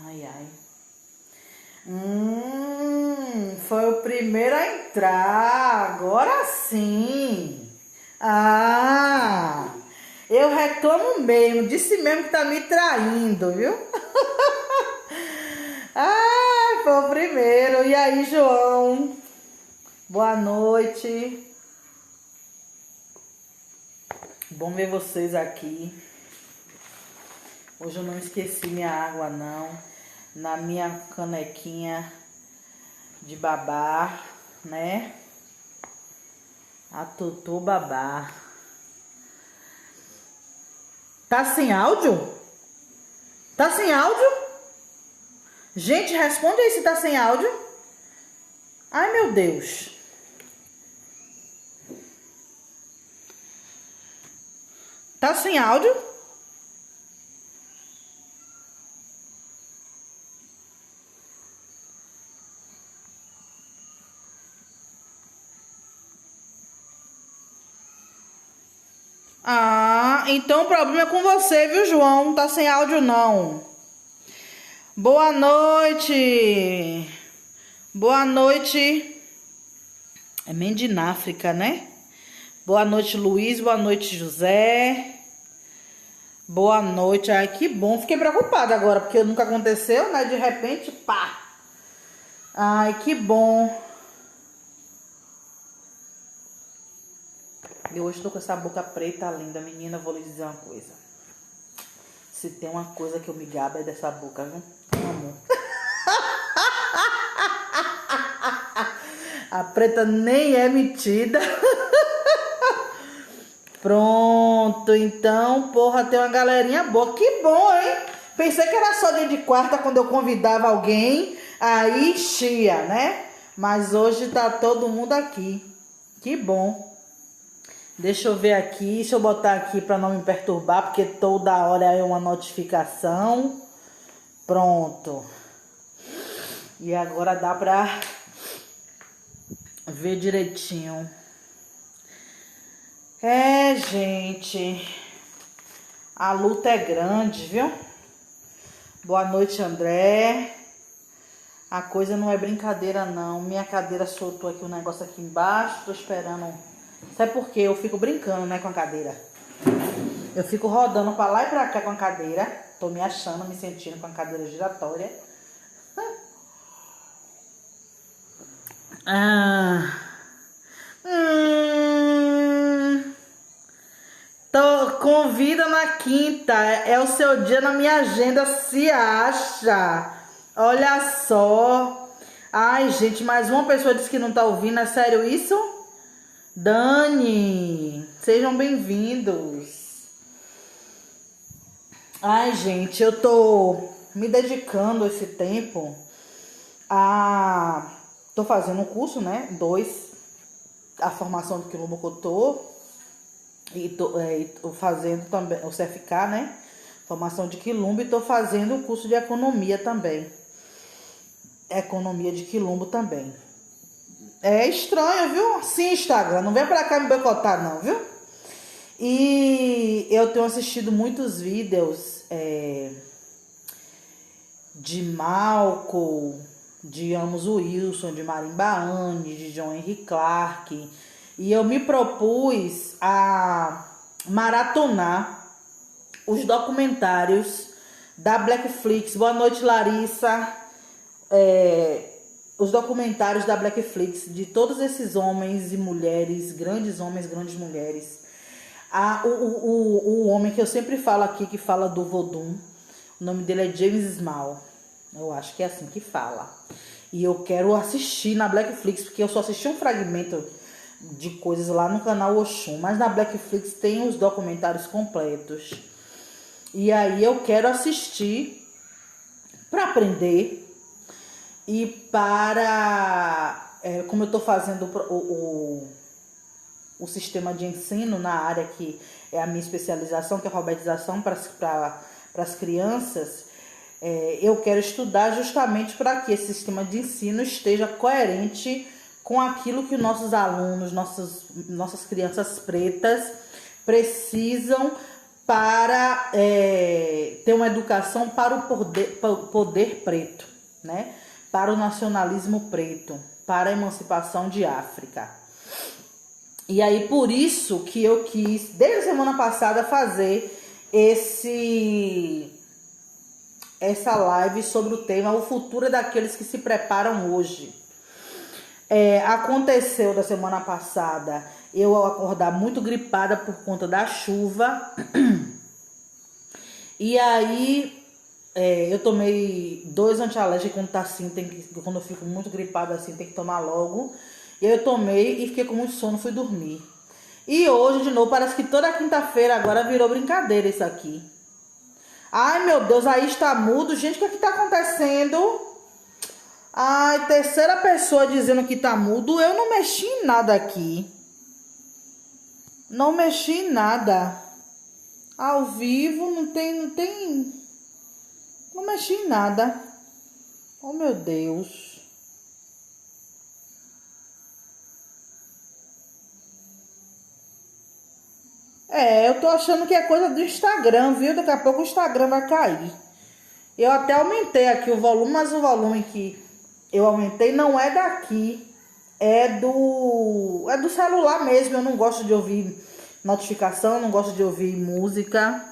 Ai, ai. Foi o primeiro a entrar. Agora sim. Ah, eu reclamo mesmo. Disse mesmo que tá me traindo, viu? Ai, foi o primeiro. E aí, João? Boa noite. Bom ver vocês aqui. Hoje eu não esqueci minha água, não. Na minha canequinha de babá, né? A Tutu babá. Tá sem áudio? Tá sem áudio? Gente, responde aí se tá sem áudio. Ai, meu Deus. Tá sem áudio? Ah, então o problema é com você, viu, João? Não tá sem áudio, não. Boa noite. Boa noite. É Mendináfrica, né? Boa noite, Luiz. Boa noite, José. Boa noite. Ai, que bom. Fiquei preocupada agora, porque nunca aconteceu, né? De repente, pá. Ai, que bom. Eu hoje tô com essa boca preta linda, menina. Vou lhe dizer uma coisa. Se tem uma coisa que eu me gabo é dessa boca, viu? Amor. A preta nem é metida. Pronto, então, porra, tem uma galerinha boa. Que bom, hein? Pensei que era só dia de quarta quando eu convidava alguém, aí enchia, né? Mas hoje tá todo mundo aqui. Que bom. Deixa eu ver aqui, deixa eu botar aqui pra não me perturbar, porque toda hora é uma notificação. Pronto. E agora dá pra ver direitinho. É, gente, a luta é grande, viu? Boa noite, André. A coisa não é brincadeira, não. Minha cadeira soltou aqui um negócio aqui embaixo. Tô esperando. Sabe por quê? Eu fico brincando, né, com a cadeira. Eu fico rodando pra lá e pra cá com a cadeira. Tô me achando, me sentindo com a cadeira giratória. Convida na quinta, é o seu dia na minha agenda, se acha. Olha só. Ai, gente, mais uma pessoa disse que não tá ouvindo, é sério isso? Dani, sejam bem-vindos. Ai, gente, eu tô me dedicando esse tempo a... Tô fazendo um curso, né? 2, a formação do Quilombo Cotô. E tô fazendo também o CFK, né? Formação de Quilombo. E tô fazendo o curso de economia também. Economia de Quilombo também. É estranho, viu? Sim, Instagram. Não vem pra cá me boicotar, não, viu? E eu tenho assistido muitos vídeos de Malcolm, de Amos Wilson, de Marimba Anne, de John Henry Clarke. E eu me propus a maratonar os documentários da Blackflix. Boa noite, Larissa. Os documentários da Blackflix, de todos esses homens e mulheres, grandes homens, grandes mulheres. O homem que eu sempre falo aqui, que fala do Vodun, o nome dele é James Small. Eu acho que é assim que fala. E eu quero assistir na Blackflix, porque eu só assisti um fragmento de coisas lá no canal Oxum, mas na Blackflix tem os documentários completos. E aí eu quero assistir para aprender e para... como eu estou fazendo o sistema de ensino na área que é a minha especialização, que é a alfabetização para as crianças, eu quero estudar justamente para que esse sistema de ensino esteja coerente com aquilo que os nossos alunos, nossas crianças pretas precisam para ter uma educação para o poder preto, né? Para o nacionalismo preto, para a emancipação de África. E aí, por isso que eu quis, desde a semana passada, fazer essa live sobre o tema O Futuro é daqueles que se preparam hoje. Aconteceu da semana passada eu acordar muito gripada por conta da chuva. E aí eu tomei 2 antialérgicos quando tá assim, quando eu fico muito gripada assim, tem que tomar logo. E aí eu tomei e fiquei com muito sono, fui dormir. E hoje, de novo, parece que toda quinta-feira agora virou brincadeira isso aqui. Ai, meu Deus, aí está mudo. Gente, o que tá acontecendo? Ai, terceira pessoa dizendo que tá mudo. Eu não mexi em nada aqui. Não mexi em nada. Ao vivo, não mexi em nada. Oh, meu Deus. Eu tô achando que é coisa do Instagram, viu? Daqui a pouco o Instagram vai cair. Eu até aumentei aqui o volume, mas o volume que eu aumentei não é daqui. É do celular mesmo. Eu não gosto de ouvir notificação, não gosto de ouvir música.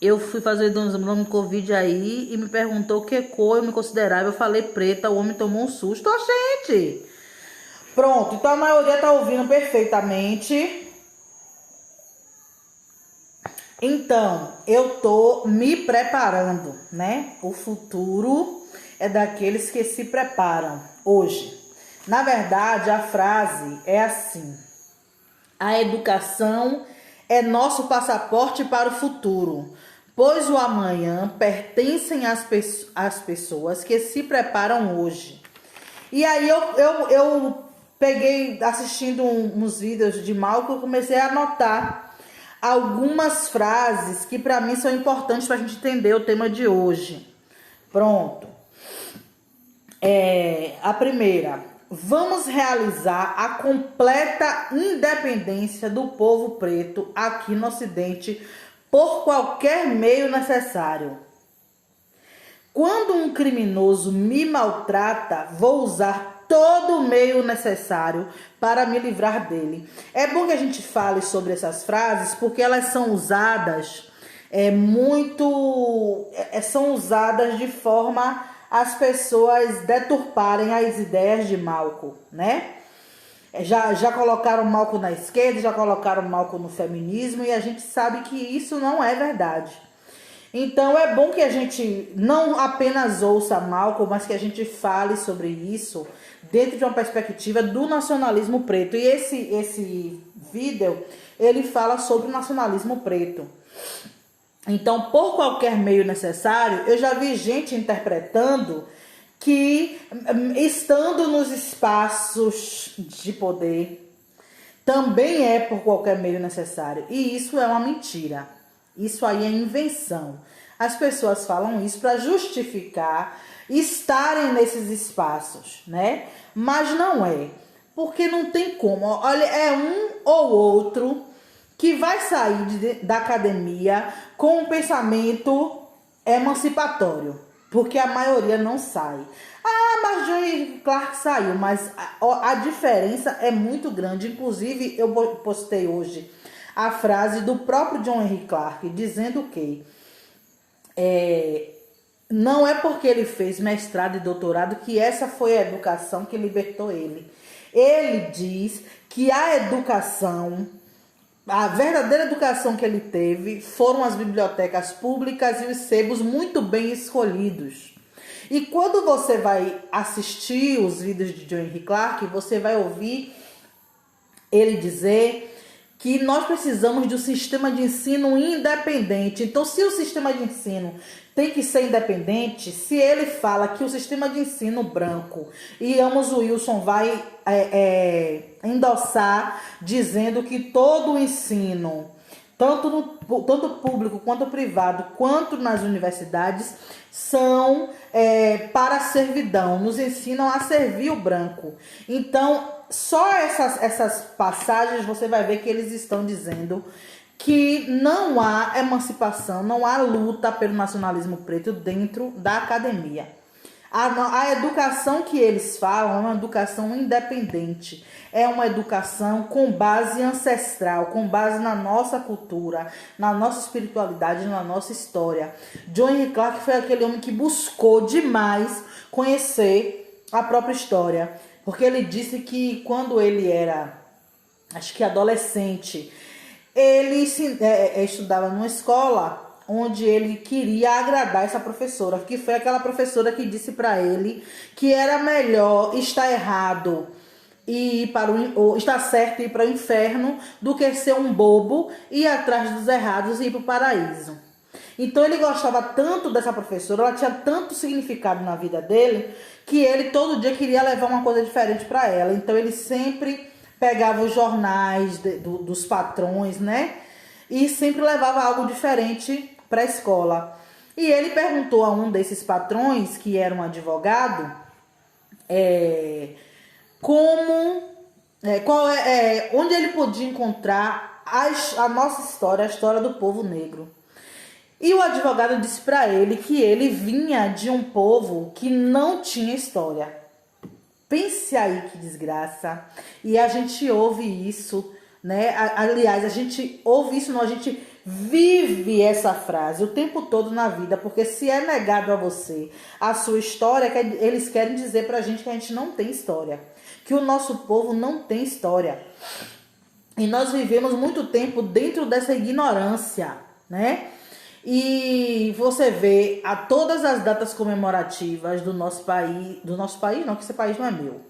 Eu fui fazer um exame de Covid aí e me perguntou que cor eu me considerava. Eu falei preta, o homem tomou um susto. Ó, gente! Pronto, então a maioria tá ouvindo perfeitamente. Então, eu tô me preparando, né? O futuro é daqueles que se preparam hoje. Na verdade, a frase é assim: a educação é nosso passaporte para o futuro, pois o amanhã pertencem às pessoas que se preparam hoje. E aí eu peguei, assistindo uns vídeos de Malcolm, eu comecei a anotar algumas frases que para mim são importantes para a gente entender o tema de hoje. Pronto. A primeira: vamos realizar a completa independência do povo preto aqui no Ocidente por qualquer meio necessário. Quando um criminoso me maltrata, vou usar todo o meio necessário para me livrar dele. É bom que a gente fale sobre essas frases porque elas são usadas são usadas de forma as pessoas deturparem as ideias de Malcolm, né? Já colocaram Malcolm na esquerda, já colocaram Malcolm no feminismo e a gente sabe que isso não é verdade. Então é bom que a gente não apenas ouça Malcolm, mas que a gente fale sobre isso dentro de uma perspectiva do nacionalismo preto. E esse vídeo, ele fala sobre o nacionalismo preto. Então, por qualquer meio necessário, eu já vi gente interpretando que, estando nos espaços de poder, também é por qualquer meio necessário. E isso é uma mentira. Isso aí é invenção. As pessoas falam isso para justificar estarem nesses espaços, né? Mas não é. Porque não tem como. Olha, é um ou outro que vai sair da academia com um pensamento emancipatório. Porque a maioria não sai. Ah, mas John Henrik Clarke saiu. Mas a diferença é muito grande. Inclusive, eu postei hoje a frase do próprio John Henrik Clarke, dizendo que não é porque ele fez mestrado e doutorado que essa foi a educação que libertou ele. Ele diz que a educação, a verdadeira educação que ele teve, foram as bibliotecas públicas e os sebos muito bem escolhidos. E quando você vai assistir os vídeos de John Henrik Clarke, você vai ouvir ele dizer que nós precisamos de um sistema de ensino independente. Então, se o sistema de ensino tem que ser independente, se ele fala que o sistema de ensino branco, e Amos Wilson vai endossar, dizendo que todo o ensino tanto público quanto privado, quanto nas universidades, são para a servidão, nos ensinam a servir o branco. Então, só essas passagens você vai ver que eles estão dizendo que não há emancipação, não há luta pelo nacionalismo preto dentro da academia. A educação que eles falam é uma educação independente, é uma educação com base ancestral, com base na nossa cultura, na nossa espiritualidade, na nossa história. John Henrik Clarke foi aquele homem que buscou demais conhecer a própria história, porque ele disse que quando ele era, acho que adolescente, ele estudava numa escola onde ele queria agradar essa professora, que foi aquela professora que disse para ele que era melhor estar errado e ir ou estar certo e ir para o inferno do que ser um bobo e ir atrás dos errados e ir para o paraíso. Então ele gostava tanto dessa professora, ela tinha tanto significado na vida dele, que ele todo dia queria levar uma coisa diferente para ela. Então ele sempre pegava os jornais dos patrões, né? E sempre levava algo diferente para a escola. E ele perguntou a um desses patrões, que era um advogado, onde ele podia encontrar a nossa história, a história do povo negro. E o advogado disse para ele que ele vinha de um povo que não tinha história. Pense aí que desgraça. E a gente ouve isso, né? Aliás, a gente ouve isso, não, a gente vive essa frase o tempo todo na vida, porque se é negado a você a sua história, eles querem dizer pra gente que a gente não tem história, que o nosso povo não tem história. E nós vivemos muito tempo dentro dessa ignorância, né? E você vê a todas as datas comemorativas do nosso país não, que esse país não é meu,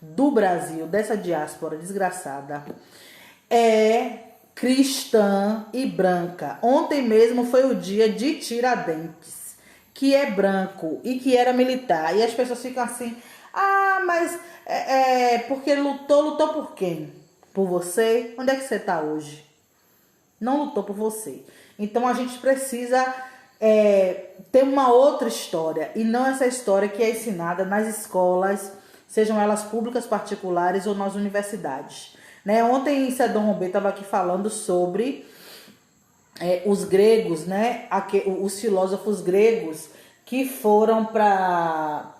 do Brasil, dessa diáspora desgraçada, é cristã e branca. Ontem mesmo foi o dia de Tiradentes, que é branco e que era militar. E as pessoas ficam assim, mas porque lutou por quem? Por você? Onde é que você está hoje? Não lutou por você. Então a gente precisa ter uma outra história, e não essa história que é ensinada nas escolas, sejam elas públicas, particulares ou nas universidades. Né? Ontem Sedon Rombe estava aqui falando sobre os gregos, né? Os filósofos gregos que foram para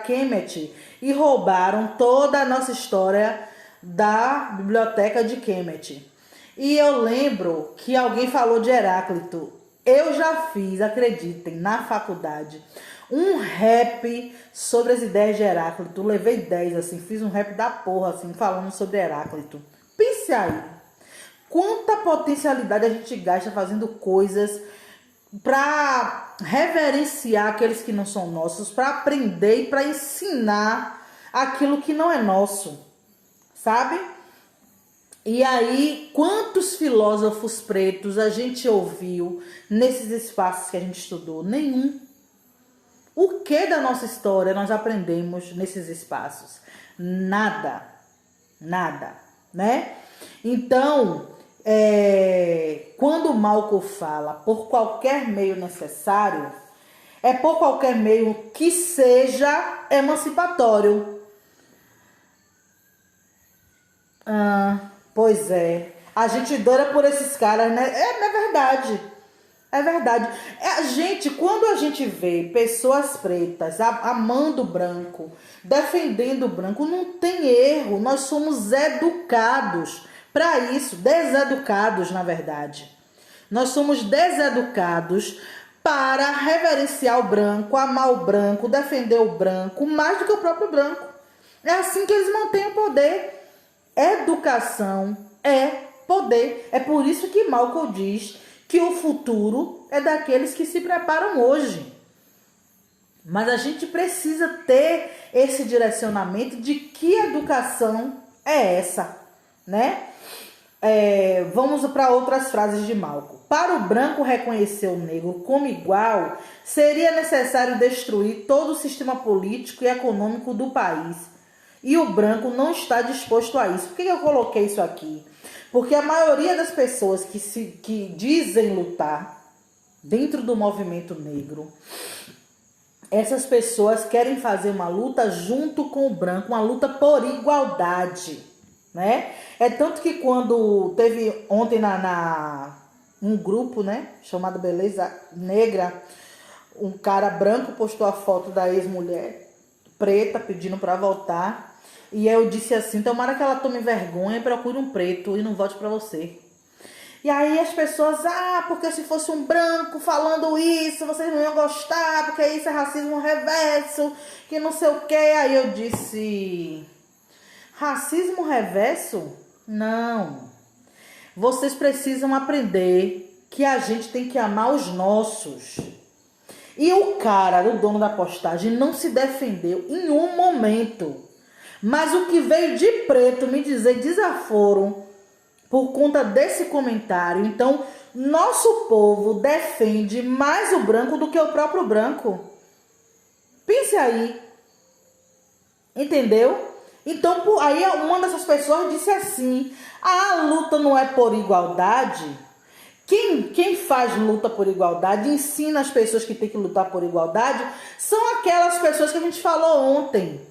Kemet e roubaram toda a nossa história da biblioteca de Kemet. E eu lembro que alguém falou de Heráclito. Eu já fiz, acreditem, na faculdade, um rap sobre as ideias de Heráclito. Levei 10, assim, fiz um rap da porra, assim, falando sobre Heráclito. Pense aí, quanta potencialidade a gente gasta fazendo coisas para reverenciar aqueles que não são nossos, para aprender e para ensinar aquilo que não é nosso, sabe? E aí, quantos filósofos pretos a gente ouviu nesses espaços que a gente estudou? Nenhum. O que da nossa história nós aprendemos nesses espaços? Nada. Nada, né? Então, quando Malcolm fala por qualquer meio necessário, é por qualquer meio que seja emancipatório. Pois é. A gente doida por esses caras, né? É verdade. É verdade. Quando a gente vê pessoas pretas amando o branco, defendendo o branco, não tem erro. Nós somos educados para isso. Deseducados, na verdade. Nós somos deseducados para reverenciar o branco, amar o branco, defender o branco, mais do que o próprio branco. É assim que eles mantêm o poder. Educação é poder. É por isso que Malcolm diz que o futuro é daqueles que se preparam hoje. Mas a gente precisa ter esse direcionamento de que educação é essa, né? Vamos para outras frases de Malcolm. Para o branco reconhecer o negro como igual, seria necessário destruir todo o sistema político e econômico do país. E o branco não está disposto a isso. Por que eu coloquei isso aqui? Porque a maioria das pessoas que dizem lutar dentro do movimento negro, essas pessoas querem fazer uma luta junto com o branco, uma luta por igualdade, né? É tanto que quando teve ontem um grupo, né, chamado Beleza Negra, um cara branco postou a foto da ex-mulher preta pedindo para voltar, e eu disse assim: tomara que ela tome vergonha e procure um preto e não volte para você. E aí as pessoas, porque se fosse um branco falando isso, vocês não iam gostar, porque isso é racismo reverso, que não sei o quê. Aí eu disse: racismo reverso? Não. Vocês precisam aprender que a gente tem que amar os nossos. E o cara, o dono da postagem, não se defendeu em um momento. Mas o que veio de preto me dizer desaforo por conta desse comentário. Então, nosso povo defende mais o branco do que o próprio branco. Pense aí. Entendeu? Então, aí uma dessas pessoas disse assim: a luta não é por igualdade. Quem faz luta por igualdade, ensina as pessoas que tem que lutar por igualdade, são aquelas pessoas que a gente falou ontem.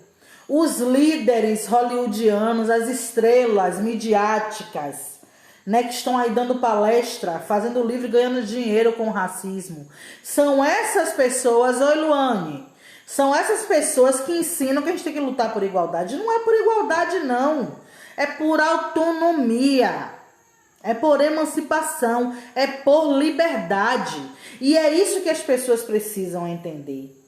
Os líderes hollywoodianos, as estrelas midiáticas, né, que estão aí dando palestra, fazendo livro e ganhando dinheiro com o racismo. São essas pessoas, oi Luane, são essas pessoas que ensinam que a gente tem que lutar por igualdade. Não é por igualdade, não. É por autonomia. É por emancipação. É por liberdade. E é isso que as pessoas precisam entender.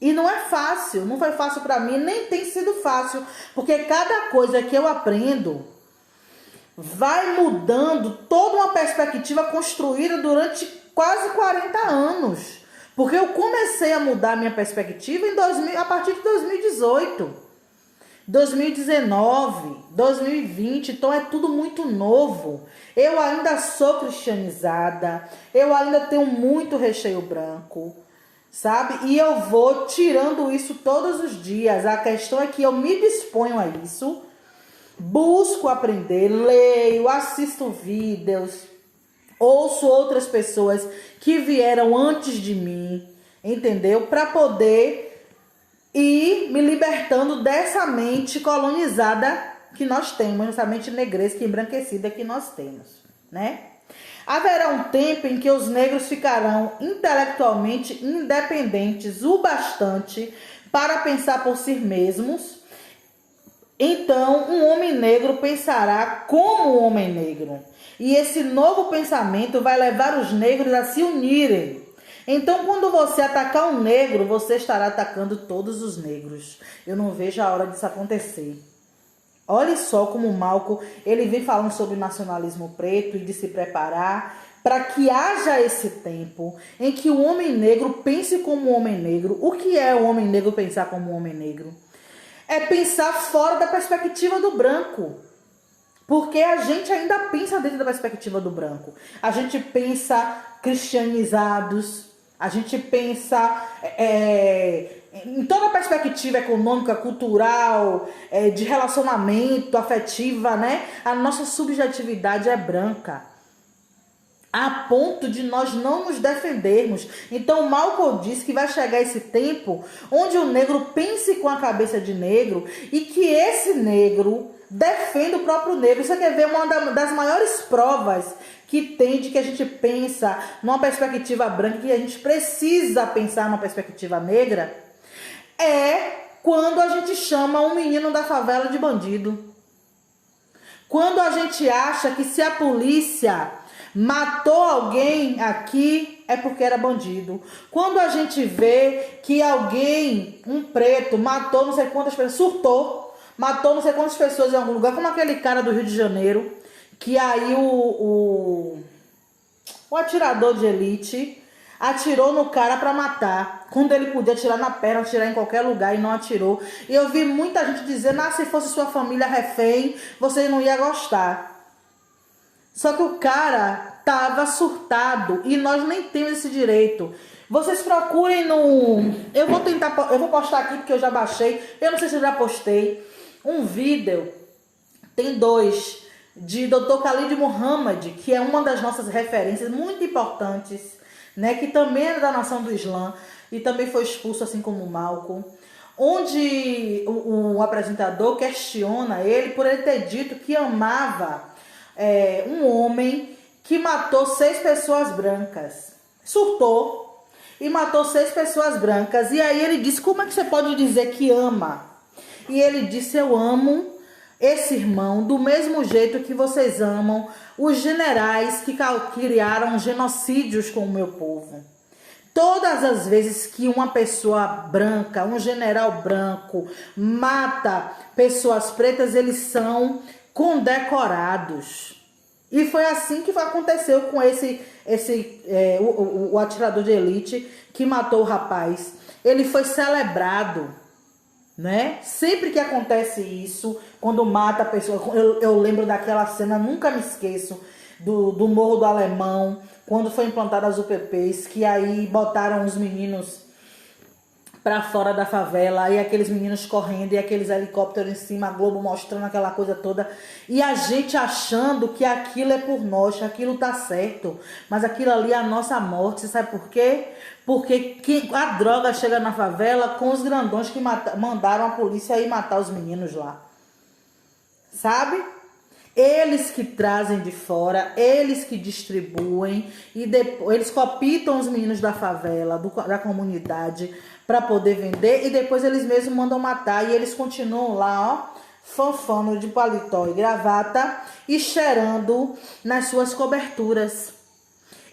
E não é fácil, não foi fácil para mim, nem tem sido fácil, porque cada coisa que eu aprendo vai mudando toda uma perspectiva construída durante quase 40 anos. Porque eu comecei a mudar minha perspectiva a partir de 2018, 2019, 2020, então é tudo muito novo. Eu ainda sou cristianizada, eu ainda tenho muito recheio branco, sabe? E eu vou tirando isso todos os dias. A questão é que eu me disponho a isso, busco aprender, leio, assisto vídeos, ouço outras pessoas que vieram antes de mim, entendeu? Para poder ir me libertando dessa mente colonizada que nós temos, essa mente negresca e embranquecida que nós temos, né? Haverá um tempo em que os negros ficarão intelectualmente independentes o bastante para pensar por si mesmos. Então, um homem negro pensará como um homem negro. E esse novo pensamento vai levar os negros a se unirem. Então, quando você atacar um negro, você estará atacando todos os negros. Eu não vejo a hora disso acontecer. Olha só como o Malcolm, ele vem falando sobre o nacionalismo preto e de se preparar para que haja esse tempo em que o homem negro pense como um homem negro. O que é o homem negro pensar como um homem negro? É pensar fora da perspectiva do branco. Porque a gente ainda pensa dentro da perspectiva do branco. A gente pensa cristianizados, a gente pensa em toda a perspectiva econômica, cultural, de relacionamento, afetiva, né? A nossa subjetividade é branca, a ponto de nós não nos defendermos. Então Malcolm diz que vai chegar esse tempo onde o negro pense com a cabeça de negro e que esse negro defenda o próprio negro. Você quer ver uma das maiores provas que tem de que a gente pensa numa perspectiva branca, que a gente precisa pensar numa perspectiva negra? É quando a gente chama um menino da favela de bandido. Quando a gente acha que se a polícia matou alguém aqui é porque era bandido. Quando a gente vê que alguém, um preto, matou não sei quantas pessoas, surtou, matou não sei quantas pessoas em algum lugar, como aquele cara do Rio de Janeiro, que aí o atirador de elite atirou no cara para matar, quando ele podia atirar na perna, atirar em qualquer lugar, e não atirou. E eu vi muita gente dizendo: se fosse sua família refém, você não ia gostar. Só que o cara tava surtado e nós nem temos esse direito. Vocês procurem no... Eu vou postar aqui porque eu já baixei. Eu não sei se eu já postei um vídeo. Tem dois de Dr. Khalid Muhammad, que é uma das nossas referências muito importantes, né, que também era da nação do Islã e também foi expulso, assim como Malcolm, onde o apresentador questiona ele por ele ter dito que amava um homem que matou 6 pessoas brancas. Surtou e matou 6 pessoas brancas. E aí ele disse, como é que você pode dizer que ama? E ele disse, eu amo esse irmão do mesmo jeito que vocês amam os generais que criaram genocídios com o meu povo. Todas as vezes que uma pessoa branca, um general branco, mata pessoas pretas, eles são condecorados. E foi assim que aconteceu com o atirador de elite que matou o rapaz. Ele foi celebrado, né? Sempre que acontece isso, quando mata a pessoa, eu lembro daquela cena, nunca me esqueço, do Morro do Alemão, quando foi implantada as UPPs, que aí botaram os meninos pra fora da favela, e aqueles meninos correndo, e aqueles helicópteros em cima, a Globo mostrando aquela coisa toda, e a gente achando que aquilo é por nós, que aquilo tá certo, mas aquilo ali é a nossa morte. Você sabe por quê? Porque a droga chega na favela com os grandões que mandaram a polícia ir matar os meninos lá, sabe? Eles que trazem de fora, eles que distribuem, e depois eles copiam os meninos da favela, da comunidade, para poder vender, e depois eles mesmos mandam matar, e eles continuam lá, ó, fanfando de paletó e gravata e cheirando nas suas coberturas.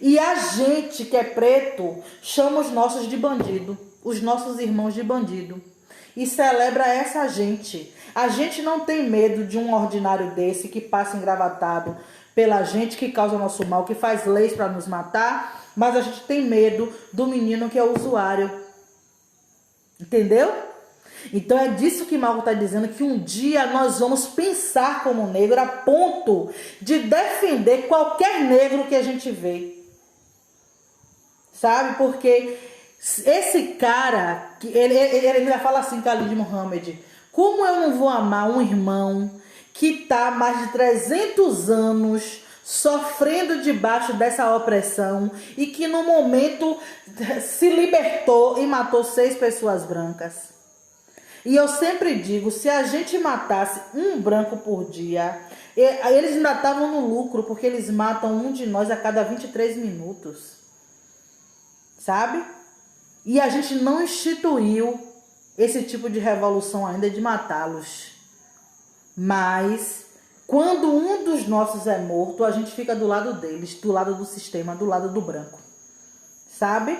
E a gente que é preto chama os nossos de bandido, os nossos irmãos de bandido, e celebra essa gente. A gente não tem medo de um ordinário desse que passa engravatado pela gente, que causa nosso mal, que faz leis para nos matar, mas a gente tem medo do menino que é o usuário. Entendeu? Então é disso que Malcolm está dizendo, que um dia nós vamos pensar como negro a ponto de defender qualquer negro que a gente vê. Sabe? Porque esse cara, ele vai falar assim, Khalid Muhammad, como eu não vou amar um irmão que está há mais de 300 anos sofrendo debaixo dessa opressão e que no momento se libertou e matou 6 pessoas brancas? E eu sempre digo, se a gente matasse um branco por dia, eles ainda estavam no lucro, porque eles matam um de nós a cada 23 minutos. Sabe? E a gente não instituiu esse tipo de revolução ainda de matá-los. Mas quando um dos nossos é morto, a gente fica do lado deles, do lado do sistema, do lado do branco. Sabe?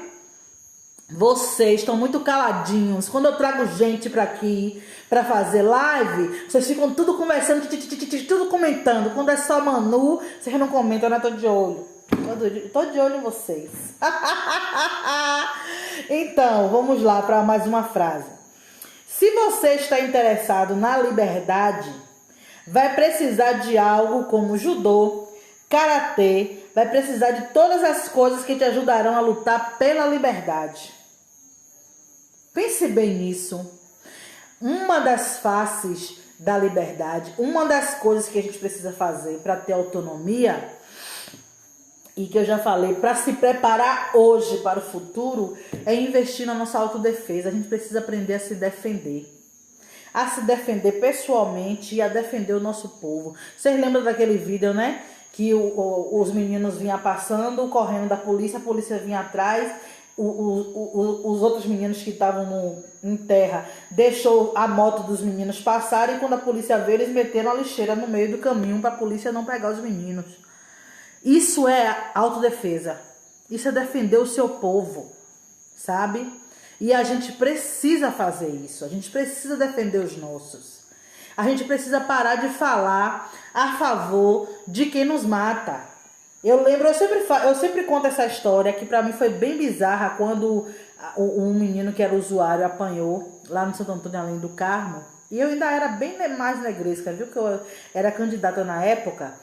Vocês estão muito caladinhos. Quando eu trago gente pra aqui, pra fazer live, vocês ficam tudo conversando, tudo comentando. Quando é só Manu, vocês não comentam, né? Tô de olho. Tô de olho em vocês. Então, vamos lá para mais uma frase. Se você está interessado na liberdade, vai precisar de algo como judô, karatê, vai precisar de todas as coisas que te ajudarão a lutar pela liberdade. Pense bem nisso. Uma das faces da liberdade, uma das coisas que a gente precisa fazer para ter autonomia, e que eu já falei, para se preparar hoje para o futuro, é investir na nossa autodefesa. A gente precisa aprender a se defender. A se defender pessoalmente e a defender o nosso povo. Vocês lembram daquele vídeo, né? Que os meninos vinham passando, correndo da polícia, a polícia vinha atrás, os outros meninos que estavam em terra deixou a moto dos meninos passarem, e quando a polícia veio, eles meteram a lixeira no meio do caminho para a polícia não pegar os meninos. Isso é autodefesa. Isso é defender o seu povo, sabe? E a gente precisa fazer isso. A gente precisa defender os nossos. A gente precisa parar de falar a favor de quem nos mata. Eu lembro, eu sempre conto essa história que pra mim foi bem bizarra, quando um menino que era usuário apanhou lá no Santo Antônio Além do Carmo. E eu ainda era bem mais negresca, viu? Que eu era candidata na época.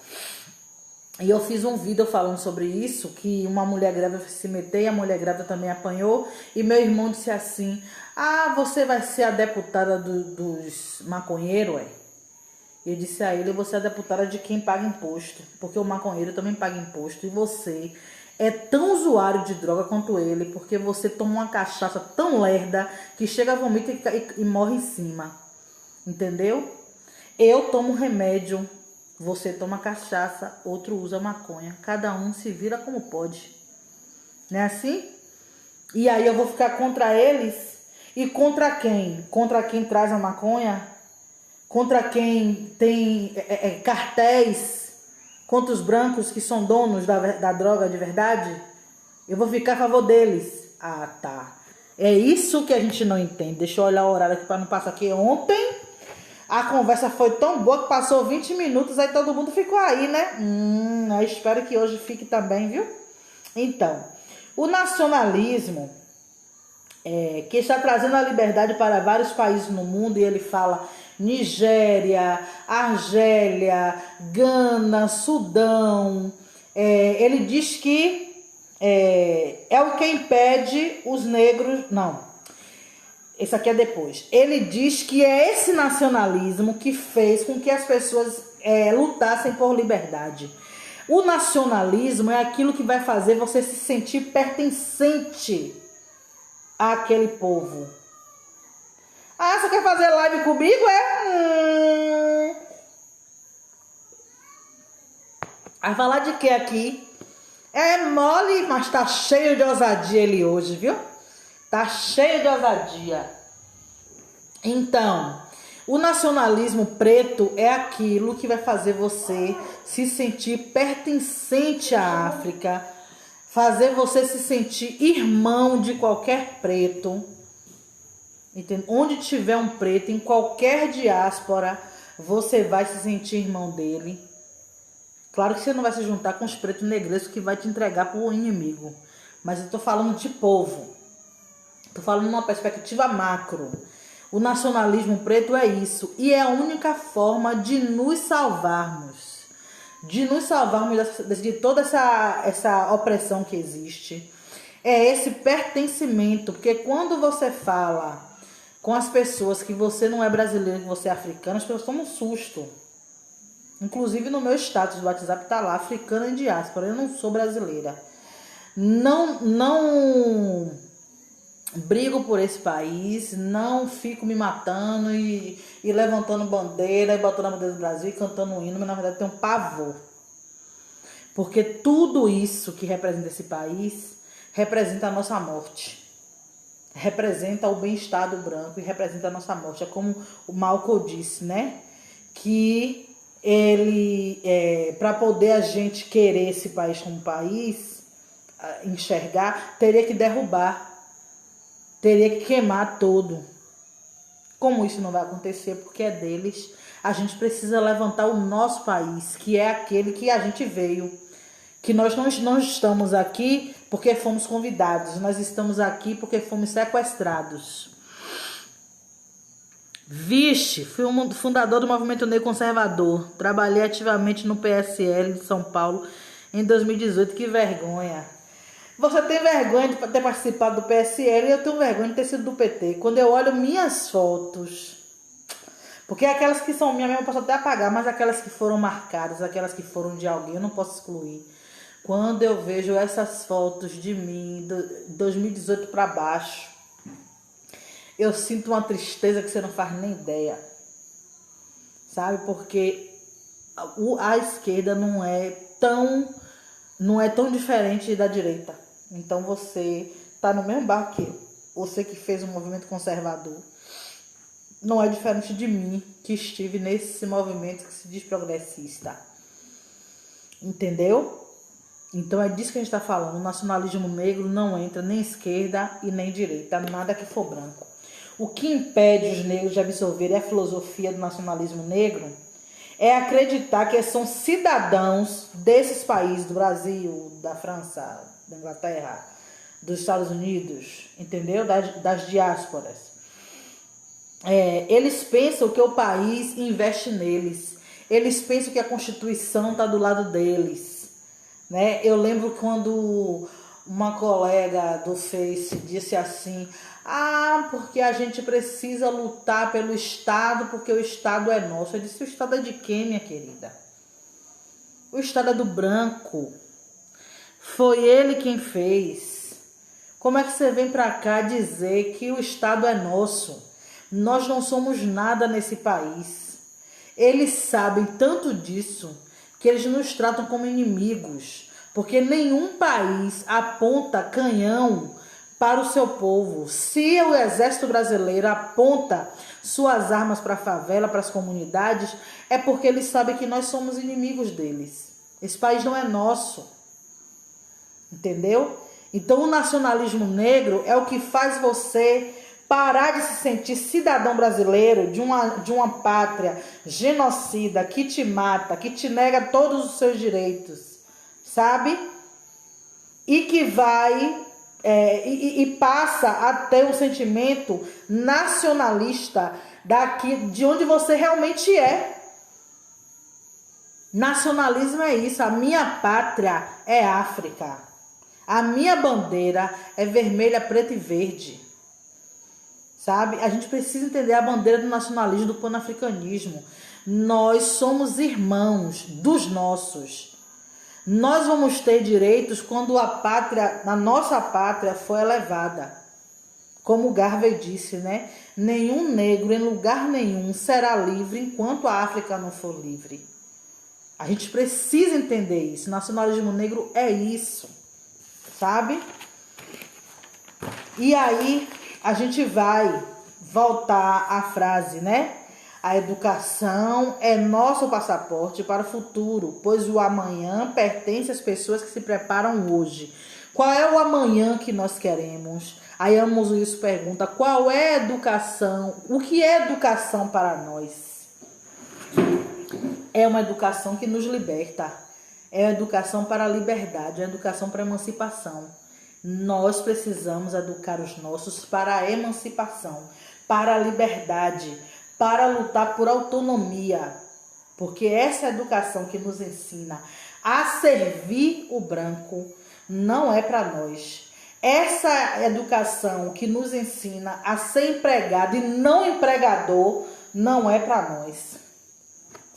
E eu fiz um vídeo falando sobre isso, que uma mulher grávida se meteu e a mulher grávida também apanhou. E meu irmão disse assim, ah, você vai ser a deputada dos maconheiros, ué? Eu disse a ele: você é deputada de quem paga imposto, porque o maconheiro também paga imposto, e você é tão usuário de droga quanto ele, porque você toma uma cachaça tão lerda que chega a vomitar e morre em cima. Entendeu? Eu tomo remédio, você toma cachaça, outro usa maconha. Cada um se vira como pode. Não é assim? E aí eu vou ficar contra eles? E contra quem? Contra quem traz a maconha? Contra quem tem cartéis? Contra os brancos que são donos da droga de verdade? Eu vou ficar a favor deles. Ah, tá. É isso que a gente não entende. Deixa eu olhar o horário aqui para não passar aqui. Ontem a conversa foi tão boa que passou 20 minutos, aí todo mundo ficou aí, né? Eu espero que hoje fique também, viu? Então, o nacionalismo, que está trazendo a liberdade para vários países no mundo, e ele fala Nigéria, Argélia, Gana, Sudão. Ele diz que é o que impede os negros... Não, esse aqui é depois. Ele diz que é esse nacionalismo que fez com que as pessoas lutassem por liberdade. O nacionalismo é aquilo que vai fazer você se sentir pertencente àquele povo. Ah, você quer fazer live comigo? Vai falar de quê aqui? É mole, mas tá cheio de ousadia ele hoje, viu? Tá cheio de ousadia. Então, o nacionalismo preto é aquilo que vai fazer você se sentir pertencente à África, fazer você se sentir irmão de qualquer preto. Entende? Onde tiver um preto, em qualquer diáspora, você vai se sentir irmão dele. Claro que você não vai se juntar com os pretos negrescos que vai te entregar para o inimigo. Mas eu tô falando de povo. Tô falando numa perspectiva macro. O nacionalismo preto é isso. E é a única forma de nos salvarmos. De nos salvarmos de toda essa opressão que existe. É esse pertencimento. Porque quando você fala com as pessoas que você não é brasileiro, que você é africano, as pessoas tomam um susto. Inclusive no meu status do WhatsApp tá lá, africana em diáspora. Eu não sou brasileira. Não brigo por esse país, não fico me matando e levantando bandeira e botando a bandeira do Brasil e cantando um hino, mas na verdade eu tenho pavor. Porque tudo isso que representa esse país representa a nossa morte. Representa o bem-estar do branco e representa a nossa morte. É como o Malcolm disse, né? Que ele, para poder a gente querer esse país como país, enxergar, teria que derrubar. Teria que queimar todo. Como isso não vai acontecer, porque é deles, a gente precisa levantar o nosso país, que é aquele que a gente veio. Que nós não estamos aqui porque fomos convidados, nós estamos aqui porque fomos sequestrados. Vixe, fui um fundador do Movimento Negro Conservador. Trabalhei ativamente no PSL de São Paulo em 2018. Que vergonha. Você tem vergonha de ter participado do PSL e eu tenho vergonha de ter sido do PT. Quando eu olho minhas fotos, porque aquelas que são minhas mesmo eu posso até apagar, mas aquelas que foram marcadas, aquelas que foram de alguém, eu não posso excluir. Quando eu vejo essas fotos de mim, de 2018 para baixo, eu sinto uma tristeza que você não faz nem ideia. Sabe? Porque a esquerda não é tão diferente da direita. Então você tá no mesmo barco que eu. Você que fez um movimento conservador. Não é diferente de mim, que estive nesse movimento que se diz progressista. Entendeu? Então é disso que a gente está falando. O nacionalismo negro não entra nem esquerda e nem direita. Nada que for branco. O que impede os negros de absorverem a filosofia do nacionalismo negro é acreditar que são cidadãos desses países, do Brasil, da França, da Inglaterra, dos Estados Unidos, entendeu? Das diásporas. Eles pensam que o país investe neles. Eles pensam que a Constituição está do lado deles. Né? Eu lembro quando uma colega do Face disse assim: ah, porque a gente precisa lutar pelo Estado, porque o Estado é nosso. Eu disse: o Estado é de quem, minha querida? O Estado é do branco. Foi ele quem fez. Como é que você vem pra cá dizer que o Estado é nosso? Nós não somos nada nesse país. Eles sabem tanto disso que eles nos tratam como inimigos, porque nenhum país aponta canhão para o seu povo. Se o exército brasileiro aponta suas armas para a favela, para as comunidades, é porque eles sabem que nós somos inimigos deles. Esse país não é nosso. Entendeu? Então o nacionalismo negro é o que faz você parar de se sentir cidadão brasileiro de uma pátria genocida que te mata, que te nega todos os seus direitos, sabe? E que vai e passa a ter um sentimento nacionalista daqui de onde você realmente é. Nacionalismo é isso. A minha pátria é África. A minha bandeira é vermelha, preta e verde. Sabe? A gente precisa entender a bandeira do nacionalismo, do panafricanismo. Nós somos irmãos dos nossos. Nós vamos ter direitos quando a nossa pátria for elevada. Como Garvey disse, né? Nenhum negro em lugar nenhum será livre enquanto a África não for livre. A gente precisa entender isso. Nacionalismo negro é isso. Sabe? E aí a gente vai voltar à frase, né? A educação é nosso passaporte para o futuro, pois o amanhã pertence às pessoas que se preparam hoje. Qual é o amanhã que nós queremos? Aí Amos Wilson pergunta: qual é a educação? O que é educação para nós? É uma educação que nos liberta. É a educação para a liberdade, é a educação para a emancipação. Nós precisamos educar os nossos para a emancipação, para a liberdade, para lutar por autonomia. Porque essa educação que nos ensina a servir o branco não é para nós. Essa educação que nos ensina a ser empregado e não empregador não é para nós.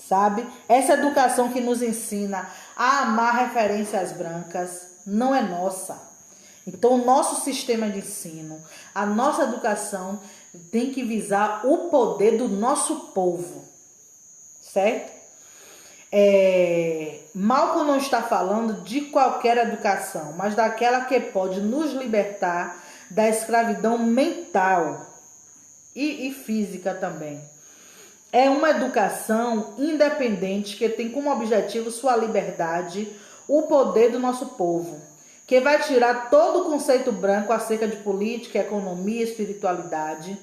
Sabe? Essa educação que nos ensina a amar referências brancas não é nossa. Então, o nosso sistema de ensino, a nossa educação tem que visar o poder do nosso povo, certo? Malcolm não está falando de qualquer educação, mas daquela que pode nos libertar da escravidão mental e física também. É uma educação independente que tem como objetivo sua liberdade, o poder do nosso povo, que vai tirar todo o conceito branco acerca de política, economia e espiritualidade,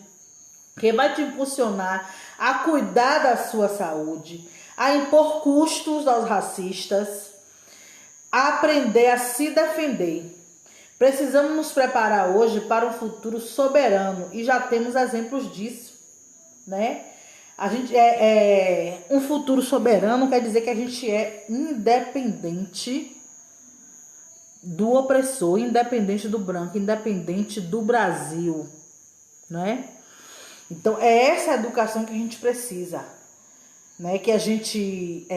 que vai te impulsionar a cuidar da sua saúde, a impor custos aos racistas, a aprender a se defender. Precisamos nos preparar hoje para um futuro soberano e já temos exemplos disso, né? A gente um futuro soberano quer dizer que a gente é independente do opressor, independente do branco, independente do Brasil, né? Então é essa educação que a gente precisa, né? Que a gente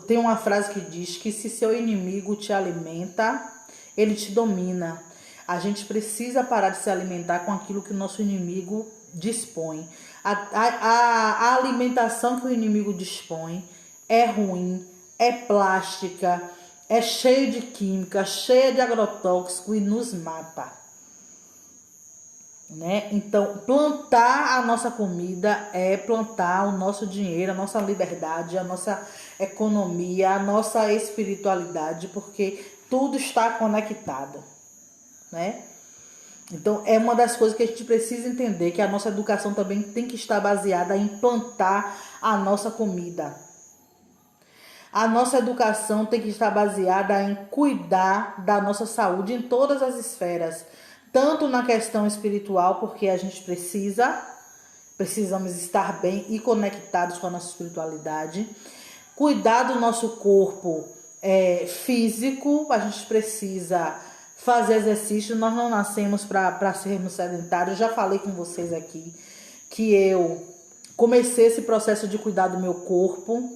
tem uma frase que diz que se seu inimigo te alimenta, ele te domina. A gente precisa parar de se alimentar com aquilo que o nosso inimigo dispõe. A alimentação que o inimigo dispõe é ruim, é plástica, é cheia de química, cheia de agrotóxico e nos mata, né? Então, plantar a nossa comida é plantar o nosso dinheiro, a nossa liberdade, a nossa economia, a nossa espiritualidade, porque tudo está conectado, né? Então, é uma das coisas que a gente precisa entender, que a nossa educação também tem que estar baseada em plantar a nossa comida. A nossa educação tem que estar baseada em cuidar da nossa saúde em todas as esferas, tanto na questão espiritual, porque a gente precisamos estar bem e conectados com a nossa espiritualidade, cuidar do nosso corpo físico, a gente precisa fazer exercício. Nós não nascemos para sermos sedentários. Já falei com vocês aqui que eu comecei esse processo de cuidar do meu corpo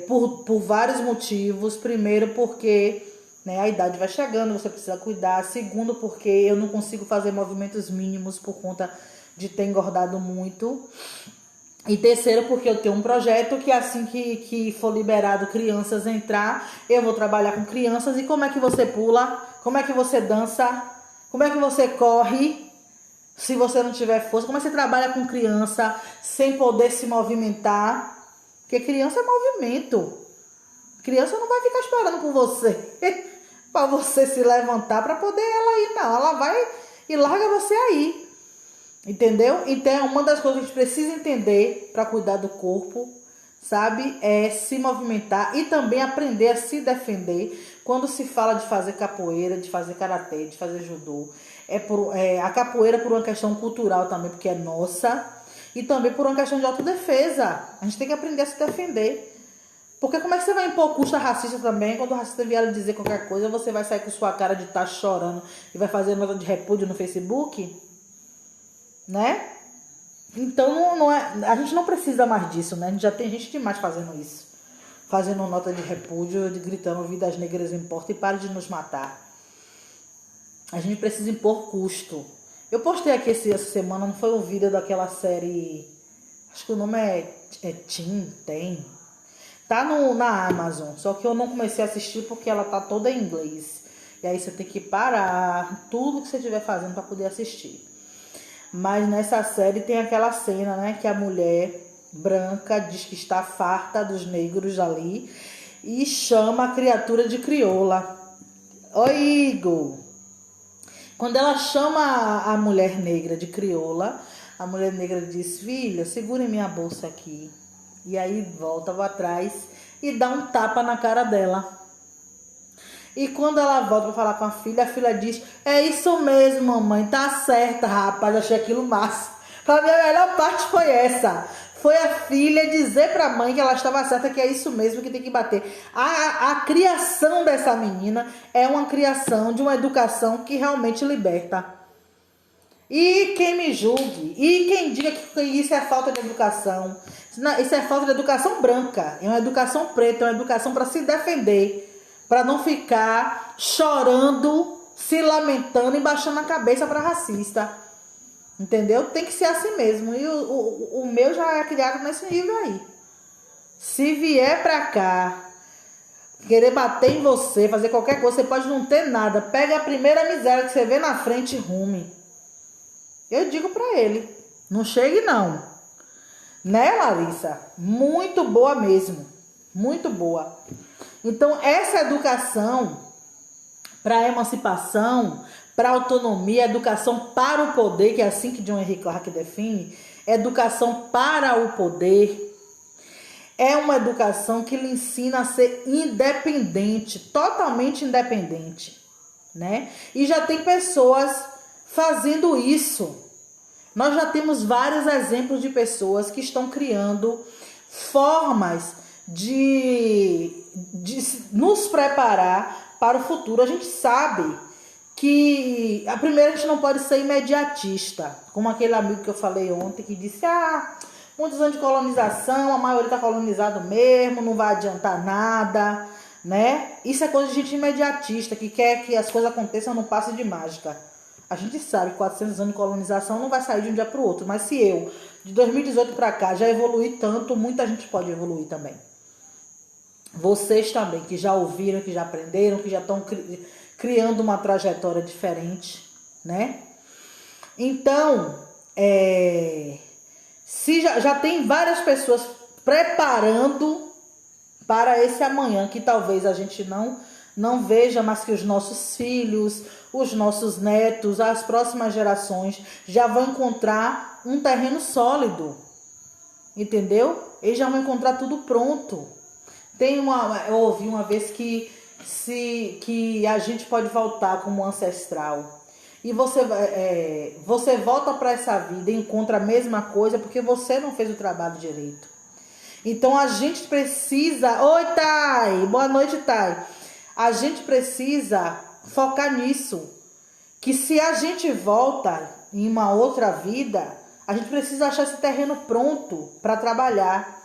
por vários motivos. Primeiro, porque a idade vai chegando, você precisa cuidar. Segundo, porque eu não consigo fazer movimentos mínimos por conta de ter engordado muito. E terceiro, porque eu tenho um projeto que assim que for liberado crianças entrar, eu vou trabalhar com crianças. E como é que você pula? Como é que você dança? Como é que você corre se você não tiver força? Como é que você trabalha com criança sem poder se movimentar? Porque criança é movimento. Criança não vai ficar esperando por você para você se levantar para poder ela ir, não. Ela vai e larga você aí. Entendeu? Então, uma das coisas que a gente precisa entender para cuidar do corpo, sabe? É se movimentar e também aprender a se defender. Quando se fala de fazer capoeira, de fazer karatê, de fazer judô, a capoeira por uma questão cultural também, porque é nossa, e também por uma questão de autodefesa. A gente tem que aprender a se defender. Porque como é que você vai impor custo racista também? Quando o racista vier dizer qualquer coisa, você vai sair com sua cara de estar chorando e vai fazer nota de repúdio no Facebook? Né? Então a gente não precisa mais disso, né? A gente já tem gente demais fazendo isso. Fazendo nota de repúdio, gritando vidas negras importam e pare de nos matar. A gente precisa impor custo. Eu postei aqui essa semana, não foi um vídeo daquela série, acho que o nome é Tem. Tá na Amazon, só que eu não comecei a assistir porque ela tá toda em inglês. E aí você tem que parar tudo que você estiver fazendo para poder assistir. Mas nessa série tem aquela cena, né, que a mulher branca diz que está farta dos negros ali e chama a criatura de crioula. Oi, Igor! Quando ela chama a mulher negra de crioula, a mulher negra diz: filha, segure minha bolsa aqui. E aí volta para trás e dá um tapa na cara dela. E quando ela volta para falar com a filha diz: é isso mesmo, mamãe, tá certa, rapaz. Achei aquilo massa. Pra mim, a melhor parte foi essa. Foi a filha dizer pra mãe que ela estava certa, que é isso mesmo, que tem que bater. A criação dessa menina é uma criação de uma educação que realmente liberta. E quem me julgue, e quem diga que isso é falta de educação, isso é falta de educação branca, é uma educação preta, é uma educação para se defender. Para não ficar chorando, se lamentando e baixando a cabeça para racista. Entendeu? Tem que ser assim mesmo. E o meu já é criado nesse nível aí. Se vier pra cá, querer bater em você, fazer qualquer coisa, você pode não ter nada. Pega a primeira miséria que você vê na frente e rume. Eu digo pra ele, não chegue não. Né, Larissa? Muito boa mesmo. Muito boa. Então, essa educação para a emancipação, para a autonomia, educação para o poder, que é assim que John Henry Clarke define, educação para o poder, é uma educação que lhe ensina a ser independente, totalmente independente, né? E já tem pessoas fazendo isso. Nós já temos vários exemplos de pessoas que estão criando formas de nos preparar para o futuro. A gente sabe que a primeira, a gente não pode ser imediatista, como aquele amigo que eu falei ontem que disse: muitos anos de colonização, a maioria está colonizado mesmo, não vai adiantar nada, né? Isso é coisa de gente imediatista, que quer que as coisas aconteçam num passe de mágica. A gente sabe que 400 anos de colonização não vai sair de um dia para o outro, mas se eu, de 2018 para cá, já evoluí tanto, muita gente pode evoluir também. Vocês também, que já ouviram, que já aprenderam, que já estão criando uma trajetória diferente, né? Então, se já tem várias pessoas preparando para esse amanhã, que talvez a gente não veja, mas que os nossos filhos, os nossos netos, as próximas gerações já vão encontrar um terreno sólido, entendeu? Eles já vão encontrar tudo pronto. Eu ouvi uma vez que a gente pode voltar como ancestral. E você volta para essa vida e encontra a mesma coisa porque você não fez o trabalho direito. Então a gente precisa... Oi, Thay! Boa noite, Thay! A gente precisa focar nisso. Que se a gente volta em uma outra vida, a gente precisa achar esse terreno pronto para trabalhar.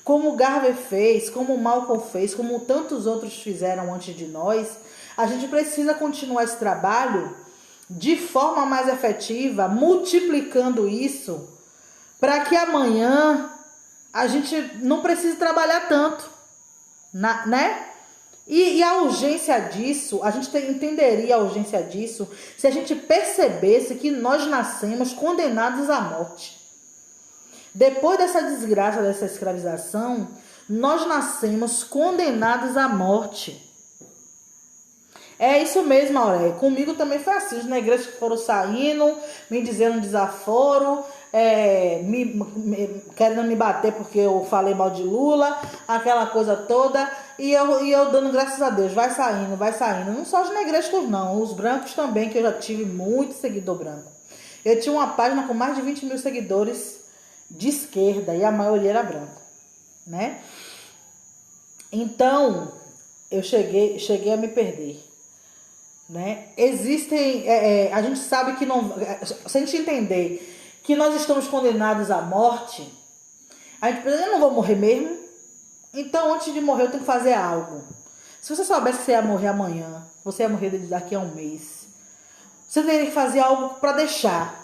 Como o Garvey fez, como o Malcolm fez, como tantos outros fizeram antes de nós, a gente precisa continuar esse trabalho de forma mais efetiva, multiplicando isso, para que amanhã a gente não precise trabalhar tanto, né? E a urgência disso, a gente entenderia a urgência disso se a gente percebesse que nós nascemos condenados à morte. Depois dessa desgraça, dessa escravização, nós nascemos condenados à morte. É isso mesmo, Aurélia. Comigo também foi assim. Os negreiros que foram saindo, me dizendo desaforo, querendo me bater porque eu falei mal de Lula, aquela coisa toda. E eu dando graças a Deus, vai saindo, vai saindo. Não só os negrescos não, os brancos também, que eu já tive muito seguidor branco. Eu tinha uma página com mais de 20 mil seguidores de esquerda e a maioria era branco, né? Então, eu cheguei a me perder, né? Existem, a gente sabe que não, se a gente entender que nós estamos condenados à morte, a gente pensa, eu não vou morrer mesmo, então antes de morrer eu tenho que fazer algo. Se você soubesse que você ia morrer amanhã, você ia morrer daqui a um mês, você teria que fazer algo para deixar.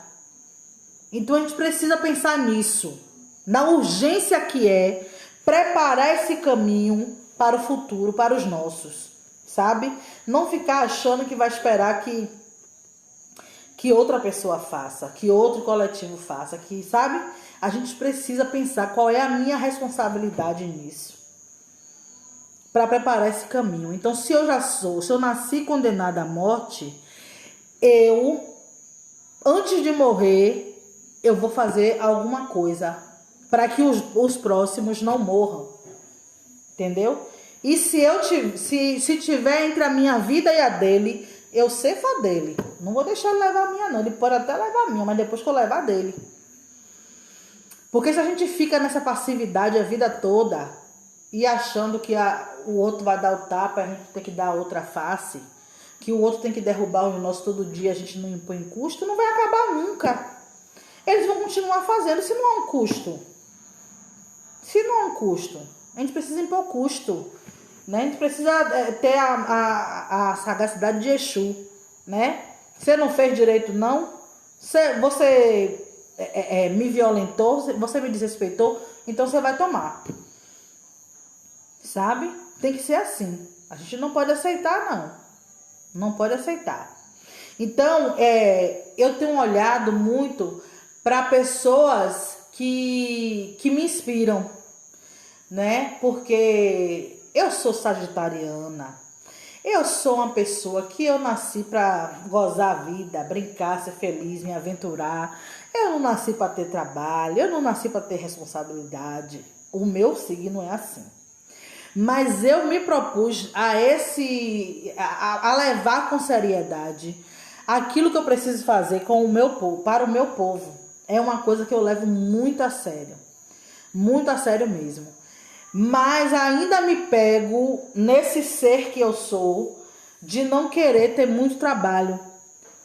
Então a gente precisa pensar nisso, na urgência que é preparar esse caminho para o futuro, para os nossos, sabe? Não ficar achando que vai esperar que outra pessoa faça, que outro coletivo faça, que, sabe? A gente precisa pensar qual é a minha responsabilidade nisso, para preparar esse caminho. Então, se eu nasci condenada à morte, antes de morrer, eu vou fazer alguma coisa para que os próximos não morram, entendeu? E se tiver entre a minha vida e a dele, eu ceifo a dele. Não vou deixar ele levar a minha não, ele pode até levar a minha, mas depois que eu levar a dele. Porque se a gente fica nessa passividade a vida toda e achando que o outro vai dar o tapa, a gente tem que dar a outra face, que o outro tem que derrubar o nosso todo dia, a gente não impõe custo, não vai acabar nunca. Eles vão continuar fazendo, se não há um custo. Se não há um custo, a gente precisa impor custo, né? A gente precisa ter a sagacidade de Exu, né? Você não fez direito, não? Você me violentou, você me desrespeitou, então você vai tomar. Sabe? Tem que ser assim. A gente não pode aceitar, não. Não pode aceitar. Então, eu tenho olhado muito para pessoas que me inspiram, né? Porque eu sou sagitariana. Eu sou uma pessoa que eu nasci para gozar a vida, brincar, ser feliz, me aventurar. Eu não nasci para ter trabalho, eu não nasci para ter responsabilidade. O meu signo é assim. Mas eu me propus a levar com seriedade aquilo que eu preciso fazer com o meu povo, para o meu povo. É uma coisa que eu levo muito a sério mesmo. Mas ainda me pego nesse ser que eu sou, de não querer ter muito trabalho,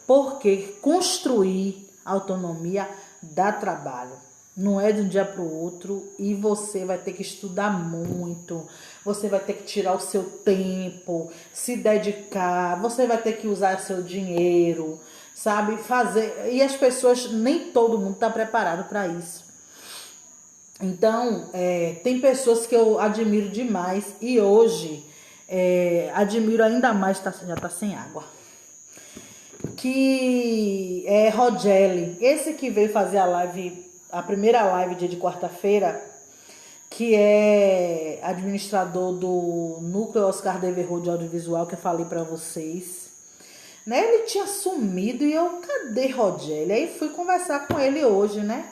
porque construir autonomia dá trabalho. Não é de um dia para o outro, e você vai ter que estudar muito, você vai ter que tirar o seu tempo, se dedicar, você vai ter que usar seu dinheiro, sabe? Fazer. E as pessoas, nem todo mundo está preparado para isso. Então, tem pessoas que eu admiro demais, e hoje admiro ainda mais, já está sem água. Que é Rogério, esse que veio fazer a primeira live dia de quarta-feira, que é administrador do Núcleo Oscar Devereux de Audiovisual, que eu falei para vocês, né? Ele tinha sumido e eu, cadê Rogério? Aí fui conversar com ele hoje, né?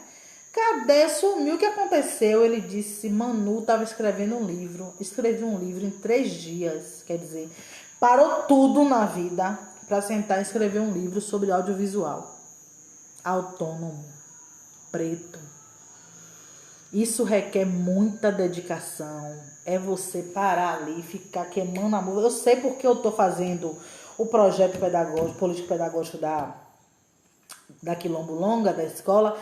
Cadê? Sumiu, o que aconteceu? Ele disse, Manu estava escrevendo um livro, escrevi um livro em 3 dias, quer dizer, parou tudo na vida para sentar e escrever um livro sobre audiovisual autônomo, preto. Isso requer muita dedicação. É você parar ali, ficar queimando a mão. Eu sei porque eu tô fazendo o projeto pedagógico, político-pedagógico da Quilombo Longa, da escola,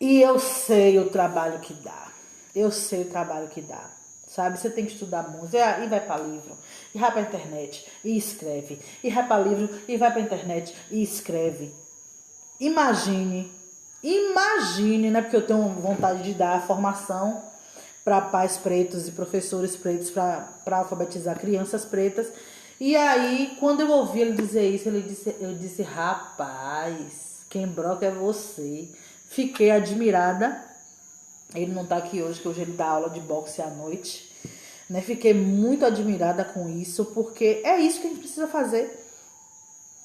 e eu sei o trabalho que dá. Eu sei o trabalho que dá. Sabe, você tem que estudar música e vai para livro, e vai para internet e escreve, e vai para livro e vai para internet e escreve. Imagine, né? Porque eu tenho vontade de dar formação para pais pretos e professores pretos para alfabetizar crianças pretas. E aí, quando eu ouvi ele dizer isso, eu disse, rapaz, quem broca é você. Fiquei admirada. Ele não tá aqui hoje, que hoje ele dá aula de boxe à noite, né? Fiquei muito admirada com isso, porque é isso que a gente precisa fazer.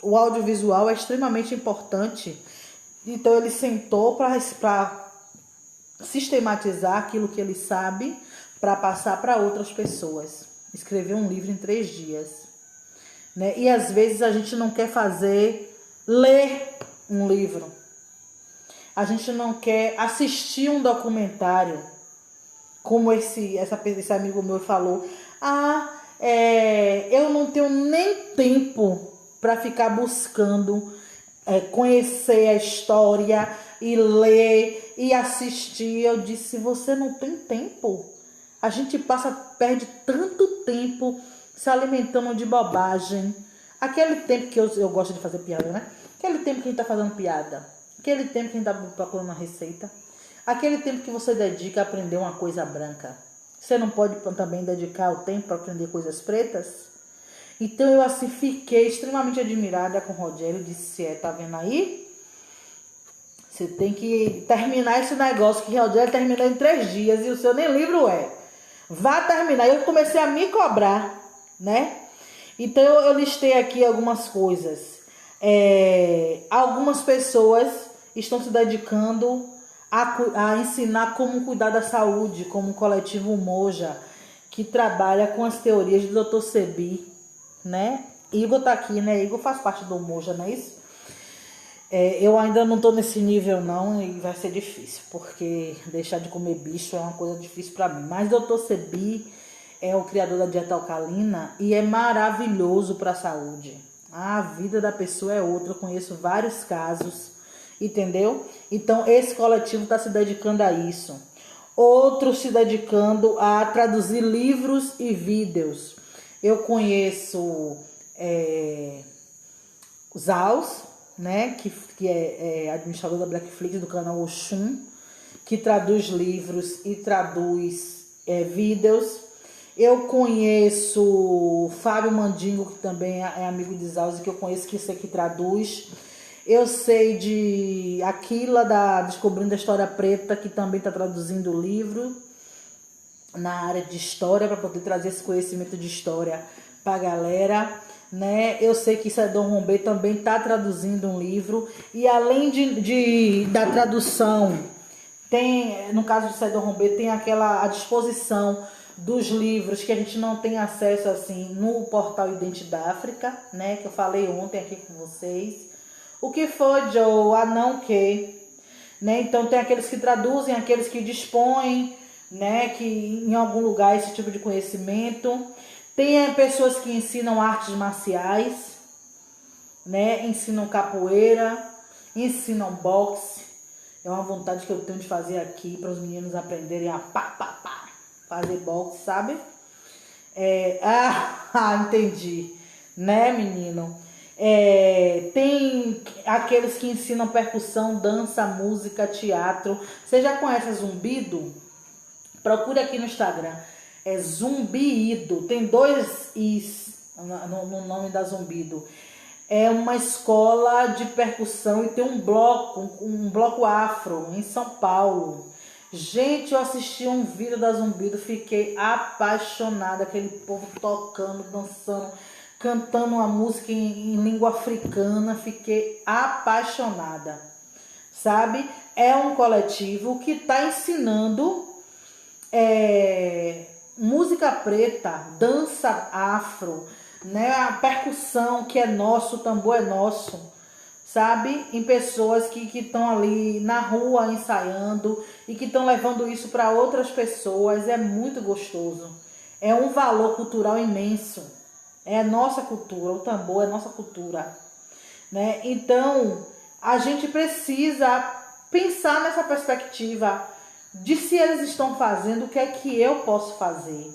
O audiovisual é extremamente importante. Então ele sentou para sistematizar aquilo que ele sabe para passar para outras pessoas. Escrever um livro em 3 dias, né? E às vezes a gente não quer ler um livro. A gente não quer assistir um documentário, como esse amigo meu falou. Eu não tenho nem tempo para ficar buscando conhecer a história e ler e assistir. Eu disse, você não tem tempo. A gente perde tanto tempo se alimentando de bobagem. Aquele tempo que eu gosto de fazer piada, né? Aquele tempo que a gente tá fazendo piada. Aquele tempo que a gente está procurando uma receita. Aquele tempo que você dedica a aprender uma coisa branca. Você não pode também dedicar o tempo para aprender coisas pretas? Então eu assim fiquei extremamente admirada com o Rogério. Disse, tá vendo aí? Você tem que terminar esse negócio que o Rogério terminou em 3 dias e o seu nem livro é. Vá terminar. Eu comecei a me cobrar, né? Então eu listei aqui algumas coisas. Algumas pessoas estão se dedicando a ensinar como cuidar da saúde, como o coletivo Moja, que trabalha com as teorias do Dr. Sebi, né? Igor tá aqui, né? Igor faz parte do Moja, não é isso? Eu ainda não tô nesse nível não, e vai ser difícil, porque deixar de comer bicho é uma coisa difícil para mim. Mas Dr. Sebi é o criador da dieta alcalina e é maravilhoso para a saúde. A vida da pessoa é outra, eu conheço vários casos, entendeu? Então esse coletivo está se dedicando a isso. Outros se dedicando a traduzir livros e vídeos. Eu conheço Zaus, né, que é administrador da Blackflix, do canal Oxum, que traduz livros e traduz vídeos. Eu conheço Fábio Mandingo, que também é amigo de Zaus, que eu conheço, que sei que traduz. Eu sei de Aquila, da Descobrindo a História Preta, que também está traduzindo o livro na área de história, para poder trazer esse conhecimento de história para a galera, né? Eu sei que Cedon Rombê também está traduzindo um livro. E além da tradução, tem, no caso de Cedon Rombê, tem a disposição dos livros que a gente não tem acesso assim no portal Identidáfrica, né? Que eu falei ontem aqui com vocês. O que foi, Joe? Não que, né? Então tem aqueles que traduzem, aqueles que dispõem, né? Que em algum lugar esse tipo de conhecimento. Tem pessoas que ensinam artes marciais, né? Ensinam capoeira, ensinam boxe. É uma vontade que eu tenho de fazer aqui para os meninos aprenderem a fazer boxe, sabe? Entendi, né, menino? Tem aqueles que ensinam percussão, dança, música, teatro. Você já conhece Zumbido? Procure aqui no Instagram. É Zumbido. Tem 2 Is no nome da Zumbido. É uma escola de percussão e tem um bloco afro em São Paulo. Gente, eu assisti um vídeo da Zumbido, fiquei apaixonada. Aquele povo tocando, dançando, cantando uma música em língua africana. Fiquei apaixonada, sabe? É um coletivo que está ensinando música preta, dança afro, né? A percussão que é nosso, o tambor é nosso, sabe? Em pessoas que estão ali na rua ensaiando e que estão levando isso para outras pessoas. É muito gostoso. É um valor cultural imenso. É a nossa cultura, o tambor é nossa cultura, né? Então, a gente precisa pensar nessa perspectiva de se eles estão fazendo, o que é que eu posso fazer.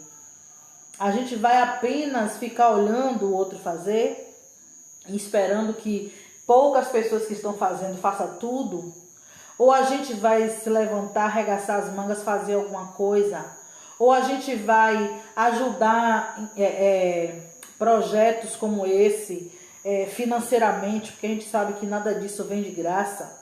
A gente vai apenas ficar olhando o outro fazer e esperando que poucas pessoas que estão fazendo façam tudo? Ou a gente vai se levantar, arregaçar as mangas, fazer alguma coisa? Ou a gente vai ajudar projetos como esse financeiramente, porque a gente sabe que nada disso vem de graça.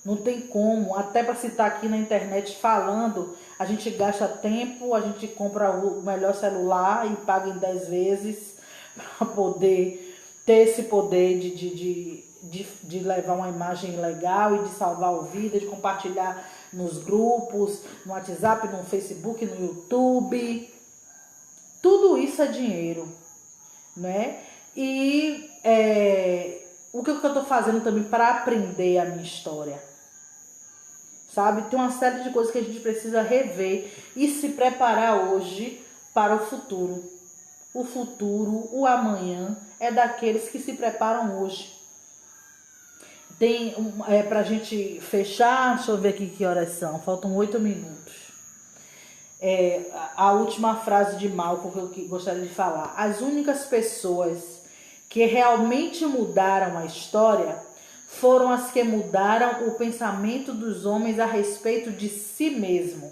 Não tem como, até para citar aqui na internet falando, a gente gasta tempo, a gente compra o melhor celular e paga em 10 vezes para poder ter esse poder de levar uma imagem legal e de salvar o vídeo, de compartilhar nos grupos, no WhatsApp, no Facebook, no YouTube. Tudo isso é dinheiro, né? E o que eu estou fazendo também para aprender a minha história? Sabe? Tem uma série de coisas que a gente precisa rever e se preparar hoje para o futuro. O futuro, o amanhã, é daqueles que se preparam hoje. Tem pra gente fechar, deixa eu ver aqui que horas são, faltam 8 minutos. A última frase de Malcolm que eu gostaria de falar. As únicas pessoas que realmente mudaram a história foram as que mudaram o pensamento dos homens a respeito de si mesmo.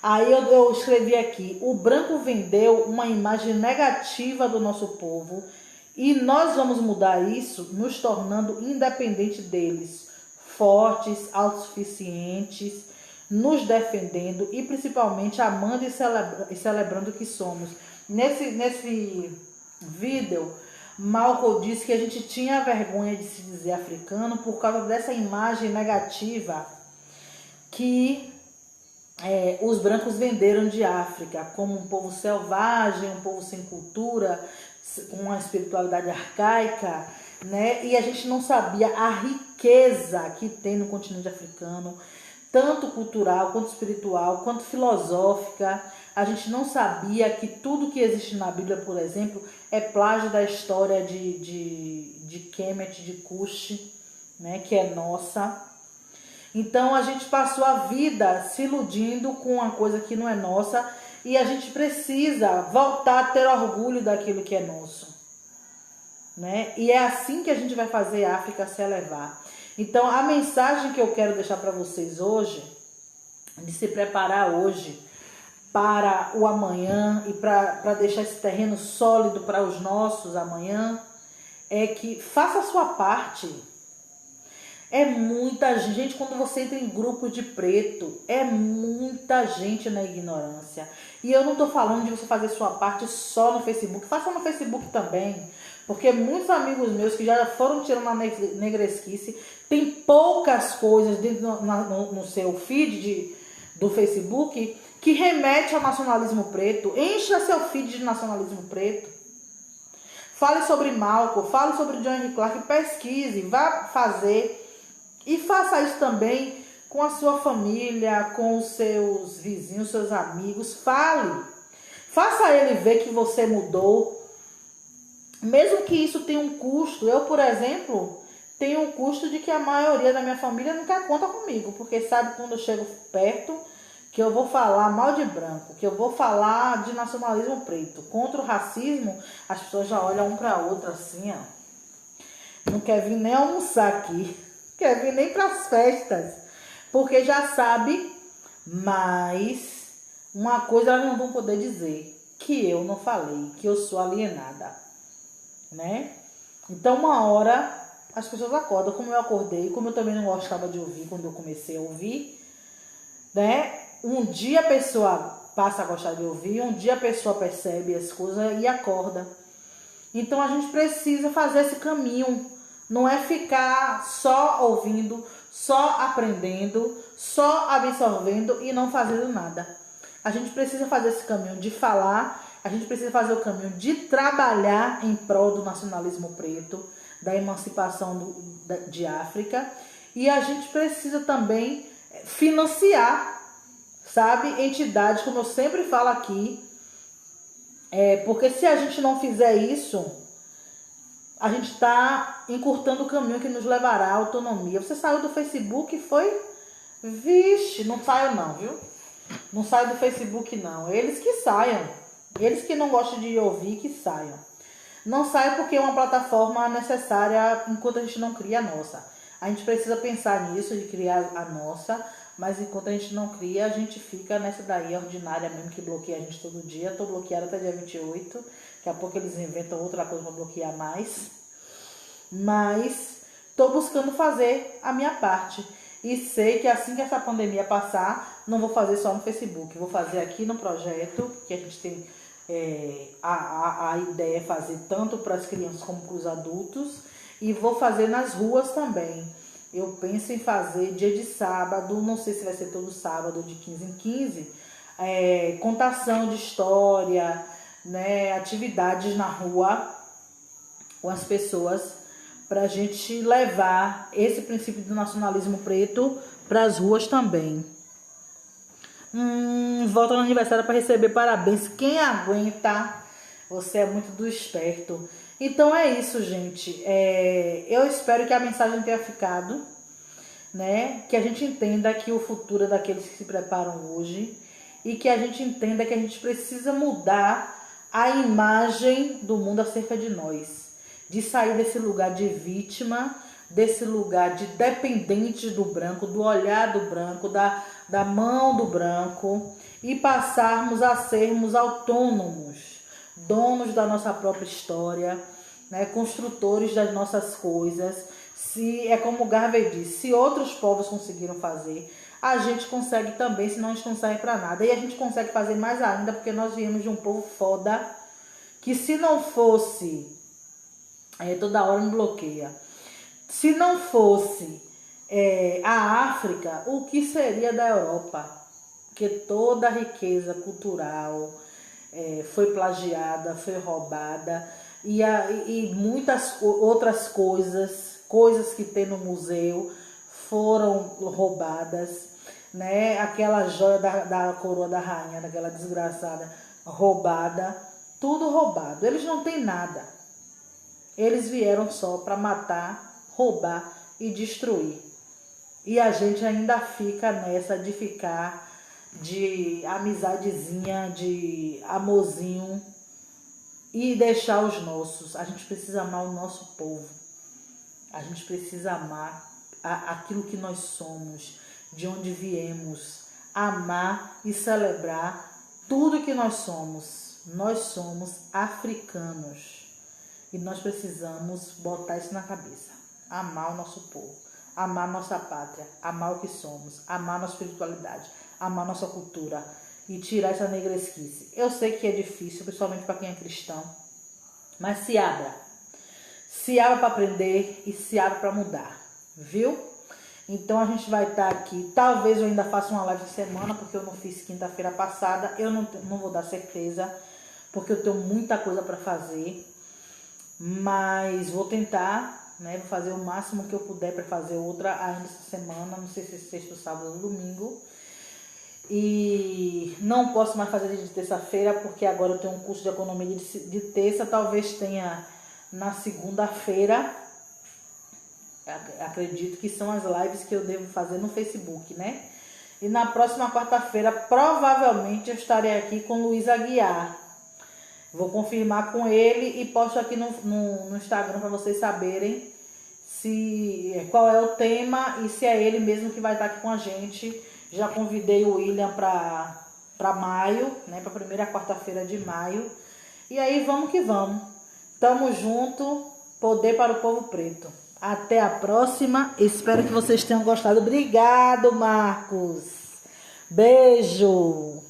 Aí eu escrevi aqui: o branco vendeu uma imagem negativa do nosso povo e nós vamos mudar isso nos tornando independentes deles, fortes, autossuficientes, nos defendendo e principalmente amando e celebrando o que somos. Nesse vídeo, Malcolm disse que a gente tinha vergonha de se dizer africano por causa dessa imagem negativa que os brancos venderam de África, como um povo selvagem, um povo sem cultura, com uma espiritualidade arcaica, né? E a gente não sabia a riqueza que tem no continente africano, tanto cultural, quanto espiritual, quanto filosófica. A gente não sabia que tudo que existe na Bíblia, por exemplo, é plágio da história de Kemet, de Cush, né, que é nossa. Então a gente passou a vida se iludindo com uma coisa que não é nossa e a gente precisa voltar a ter orgulho daquilo que é nosso, né? E é assim que a gente vai fazer a África se elevar. Então a mensagem que eu quero deixar para vocês hoje, de se preparar hoje para o amanhã e para deixar esse terreno sólido para os nossos amanhã, é que faça a sua parte. É muita gente, quando você entra em grupo de preto, é muita gente na ignorância. E eu não estou falando de você fazer sua parte só no Facebook, faça no Facebook também. Porque muitos amigos meus que já foram tirando a negresquice, tem poucas coisas dentro no seu feed do Facebook que remete ao nacionalismo preto. Encha seu feed de nacionalismo preto. Fale sobre Malcolm, fale sobre John Henry Clarke, pesquise, vá fazer. E faça isso também com a sua família, com os seus vizinhos, seus amigos. Fale. Faça ele ver que você mudou. Mesmo que isso tenha um custo. Eu, por exemplo, tenho um custo de que a maioria da minha família não quer conta comigo. Porque sabe quando eu chego perto que eu vou falar mal de branco, que eu vou falar de nacionalismo preto. Contra o racismo, as pessoas já olham um para outro assim, ó. Não quer vir nem almoçar aqui. Quer vir nem para as festas, porque já sabe, mas uma coisa elas não vão poder dizer, que eu não falei, que eu sou alienada, né? Então uma hora as pessoas acordam, como eu acordei, como eu também não gostava de ouvir quando eu comecei a ouvir, né? Um dia a pessoa passa a gostar de ouvir, um dia a pessoa percebe as coisas e acorda. Então a gente precisa fazer esse caminho. Não é ficar só ouvindo, só aprendendo, só absorvendo e não fazendo nada. A gente precisa fazer esse caminho de falar, a gente precisa fazer o caminho de trabalhar em prol do nacionalismo preto, da emancipação de África. E a gente precisa também financiar, sabe, entidades, como eu sempre falo aqui, Porque se a gente não fizer isso, a gente está encurtando o caminho que nos levará à autonomia. Você saiu do Facebook e foi? Vixe, não saio não, viu? Não saio do Facebook não. Eles que saiam. Eles que não gostam de ouvir, que saiam. Não sai porque é uma plataforma necessária enquanto a gente não cria a nossa. A gente precisa pensar nisso, de criar a nossa, mas enquanto a gente não cria, a gente fica nessa daí ordinária mesmo, que bloqueia a gente todo dia. Estou bloqueada até dia 28. Daqui a pouco eles inventam outra coisa para bloquear mais. Mas estou buscando fazer a minha parte. E sei que assim que essa pandemia passar, não vou fazer só no Facebook. Vou fazer aqui no projeto, que a gente tem a ideia é fazer tanto para as crianças como para os adultos. E vou fazer nas ruas também. Eu penso em fazer dia de sábado, não sei se vai ser todo sábado, de 15 em 15, contação de história, né, atividades na rua com as pessoas, para a gente levar esse princípio do nacionalismo preto para as ruas também. Volta no aniversário para receber parabéns. Quem aguenta? Você é muito do esperto. Então é isso, gente. Eu espero que a mensagem tenha ficado, né? Que a gente entenda que o futuro é daqueles que se preparam hoje e que a gente entenda que a gente precisa mudar a imagem do mundo acerca de nós, de sair desse lugar de vítima, desse lugar de dependente do branco, do olhar do branco, da mão do branco, e passarmos a sermos autônomos, donos da nossa própria história, né, construtores das nossas coisas. Se é como o Garvey disse, se outros povos conseguiram fazer, a gente consegue também, senão a gente não serve para nada. E a gente consegue fazer mais ainda, porque nós viemos de um povo foda, que se não fosse, toda hora me bloqueia, se não fosse a África, o que seria da Europa? Porque toda a riqueza cultural foi plagiada, foi roubada, e muitas outras coisas que tem no museu foram roubadas, né? Aquela joia da coroa da rainha, daquela desgraçada, roubada, tudo roubado. Eles não têm nada. Eles vieram só para matar, roubar e destruir. E a gente ainda fica nessa de ficar de amizadezinha, de amorzinho e deixar os nossos. A gente precisa amar o nosso povo. A gente precisa amar aquilo que nós somos, de onde viemos. Amar e celebrar tudo que nós somos. Nós somos africanos. E nós precisamos botar isso na cabeça. Amar o nosso povo. Amar nossa pátria, amar o que somos, amar nossa espiritualidade, amar nossa cultura e tirar essa negresquice. Eu sei que é difícil, principalmente para quem é cristão, mas se abra. Se abra para aprender e se abra para mudar, viu? Então a gente vai estar aqui, talvez eu ainda faça uma live de semana, porque eu não fiz quinta-feira passada, eu não vou dar certeza, porque eu tenho muita coisa para fazer, mas vou tentar, né? Vou fazer o máximo que eu puder para fazer outra ainda essa semana, não sei se é sexta, sábado ou domingo. E não posso mais fazer de terça-feira, porque agora eu tenho um curso de economia de terça, talvez tenha na segunda-feira. Acredito que são as lives que eu devo fazer no Facebook, né? E na próxima quarta-feira, provavelmente, eu estarei aqui com Luiz Aguiar. Vou confirmar com ele e posto aqui no Instagram para vocês saberem qual é o tema e se é ele mesmo que vai estar aqui com a gente. Já convidei o William para maio, né, para a primeira quarta-feira de maio. E aí vamos que vamos. Tamo junto, poder para o povo preto. Até a próxima. Espero que vocês tenham gostado. Obrigado, Marcos. Beijo.